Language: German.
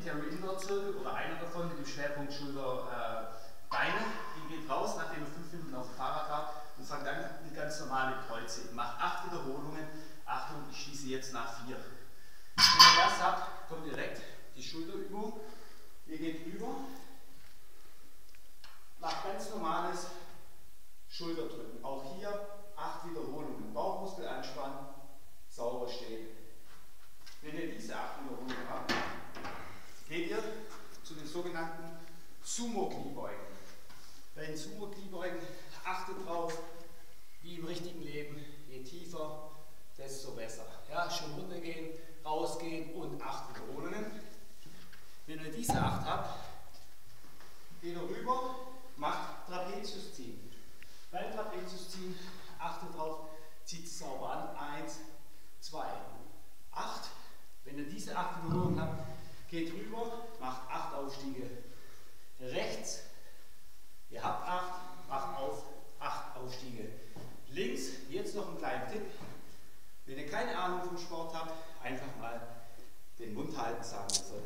Theorie-Indoor-Zirkel oder einer davon mit dem Schwerpunkt Schulter, Beine. Ihr geht raus, nachdem ihr 5 Minuten auf dem Fahrrad wart und fangt dann die ganz normale Kreuze. Macht 8 Wiederholungen. Achtung, ich schließe jetzt nach 4. Wenn ihr das habt, kommt direkt die Schulterübung. Ihr geht rüber, macht ganz normales Schulterdrücken. Auch hier 8 Wiederholungen. Bauchmuskel anspannen, sauber stehen. Wenn ihr diese 8 Wiederholungen habt, geht ihr zu den sogenannten Sumo-Kniebeugen. Bei den Sumo-Kniebeugen achtet drauf, wie im richtigen Leben, je tiefer, desto besser. Ja, schön runtergehen, rausgehen und 8 Wiederholungen. Wenn ihr diese 8 habt, geht ihr rüber, macht Trapezius ziehen. Beim Trapezius ziehen, achtet drauf, zieht es sauber an. 1, 2, 8. Wenn ihr diese 8 Wiederholungen habt, geht rüber, macht 8 Aufstiege. Rechts, ihr habt 8, macht auf 8 Aufstiege. Links, jetzt noch einen kleinen Tipp. Wenn ihr keine Ahnung vom Sport habt, einfach mal den Mund halten, sagen wir so.